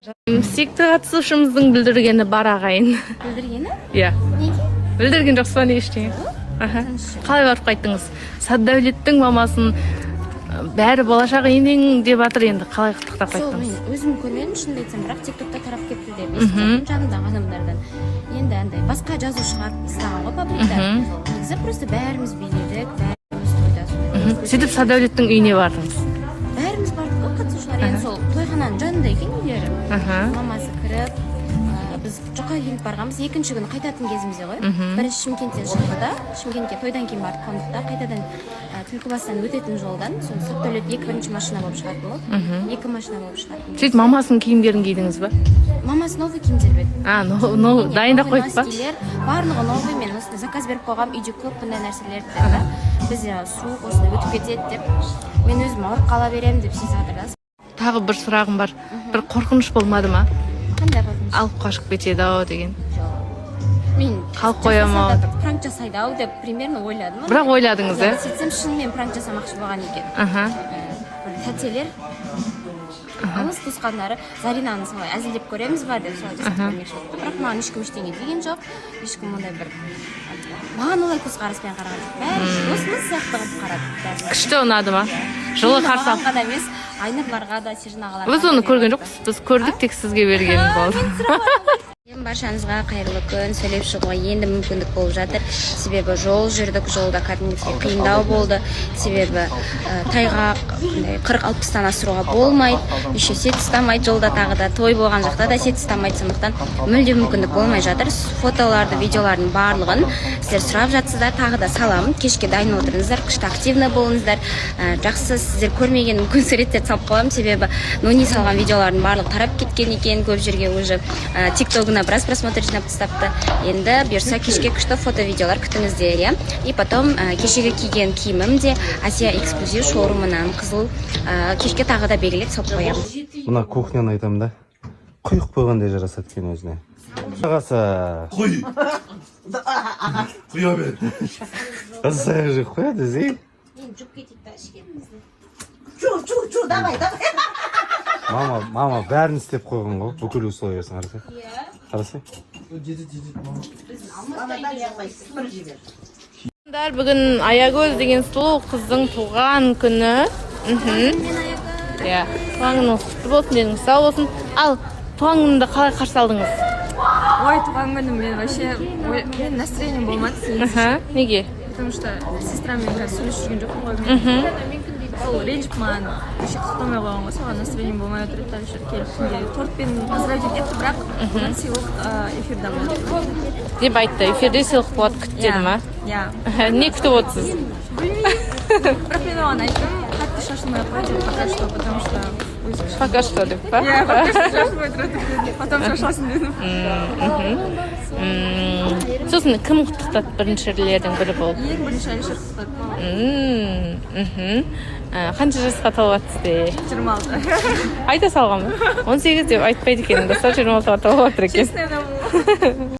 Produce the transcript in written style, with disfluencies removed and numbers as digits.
Сүйікті қатысушымыздың білдіргені бар ағайын. Білдіргені? Иә. Неге? Білдірген жоқсыз ба не ештеңе? Қалай барып қайттыңыз? Сәтдәулеттің мамасын бәрі болашақ енең деп жатыр, енді қалай құттықтап Сол қайттыңыз? мен өзім көрмедім, шынымды айтсам, бірақ тиктокта тарап кетті деп естідім жанымдағы адамдардан. Енді андай басқа жазушылар естіған ғой пабликта. Негізі просто бәріміз биледік, бәріміз тойда сондай. Сөйтіп Сәтдәулеттің үйіне бардыңыз. Бәріміз бардық қой қатысушылар. Енді сол тойхананың жанында екен үйлері. Мамасы кіріп, біз жұқа келіп барғанбыз, екінші күні қайтатын кезімізде ғой. Бірінші Шымкенттен шықты да, Шымкентке тойдан кейін барып қондық та, қайтадан Түлкібастан өтетін жолдан, сол Сәтдәулет екінші машина болып шығатын ғой. Екі машина болып шығатын. Сөйтіп мамасының киімдерін кидіңіз ба? Мамасы новый киімдер берді. Дайындап қойып па? Барлығы новый, мен осындай заказ беріп қойғам, үйде көп бұндай нәрселерді да. Біз суық осындай өтіп кетеді деп, мен өзім ауырып қала беремін деп сезіп жатыр. Тағы бір сұрағым бар. Бір қорқыныш болмады ма? Қандай қорқыныш? Алып қашып кетеді ау деген. Мен қалып қоямын ау. Пранк жасайды ау деп примерно ойладым. Бірақ ойладыңыз, иә? Сөйтсем шынымен пранк жасамақшы болған екен. Бір тәтелер, алыс туысқандары Заринаны солай әзілдеп көреміз ба деп солай жасап көрмекші болды. Бірақ маған ешкім ештеңе деген жоқ. Ешкім ондай бір маған олай көзқараспен қараған жоқ. Бәрі досымыз сияқты қылып қарады. Күшті ұнады ма? Жылы қарсы алып. Ғана емес, Айнұрларға да, Сержан ағаларға. Біз оны көрген жоқпыз. Біз көрдік, тек сізге берген болды. Баршаңызға қайырлы күн. Сөйлеп шығуға енді мүмкіндік болып жатыр. Себебі жол жүрдік, жолда кәдімгідей қиындау болды. Себебі тайғақ 40-60-тан асыруға болмайды. Еще сет ұстамайды, жолда тағы да той болған жақта да сет ұстамайды, сондықтан мүлде мүмкіндік болмай жатыр. Фотоларды, видеолардың барлығын сіздер сұрап жатсыздар, тағы да саламын. Кешке дайын отырыңыздар, күшті активны болыңыздар. Жақсы, сіздер көрмеген мүмкін суреттерді салып қоямын, себебі Нони салған видеолардың барлығы тарап кеткен екен, көп жерге уже тиктогына біраз просмотр жинап тастапты. Енді бұйырса кешке күшті фото-видеолар күтіңіздер, иә. И потом кешегі киген киімім де Азия эксклюзив шоурумынан қызыл кешке тағы да белгілеп салып қоямын. Мына кухняны айтамын да. Құйық қойғандай жарасады екен өзіне. Ағасы. Құй. Құя бер. Қыз саяқ жеп қояды, зей. Мен жүк кетейік та ішкенімізді. Чу, давай. Мама бәрін істеп қойған ғой. Бүкіл условиясын қарасай. Қарасай. Бүгін Аягөз деген сұлу қыздың туған күні. Иә, туған күніңіз құтты болсын, деніңіз сау болсын. Ал туған күнді қалай қарсы алдыңыз? Ой, туған күнім мен вообще мен настроением болмады. Неге? Потому что сестрамен қазір сөйлесіп жүрген жоқпын ғой. Сол ренжіп маған вообще құттықтамай қойған ғой, соған настроением болмай отыр еді. Әлішер келіп күнде тортпен поздравить етті, бірақ одан сыйлық эфирда болады. Деп айтты, эфирде сыйлық болады күт деді ма? Иә. Не күтіп отырсыз? Бірақ мен оған айттым, қатты шашылмай ақ қой деп, пока что, потому что Пока что деп па? иә, пока что шашылмай тұрады дедім, потом шашылсын дедім. Сосын кім құттықтады біріншілердің бірі болып? Ең бірінші Әлішер құттықтады. Қанша жасқа толыватсыз? 26. Айта салған ба? 18 деп айтпайды екен, 26-ға толып отыр екен. Честно,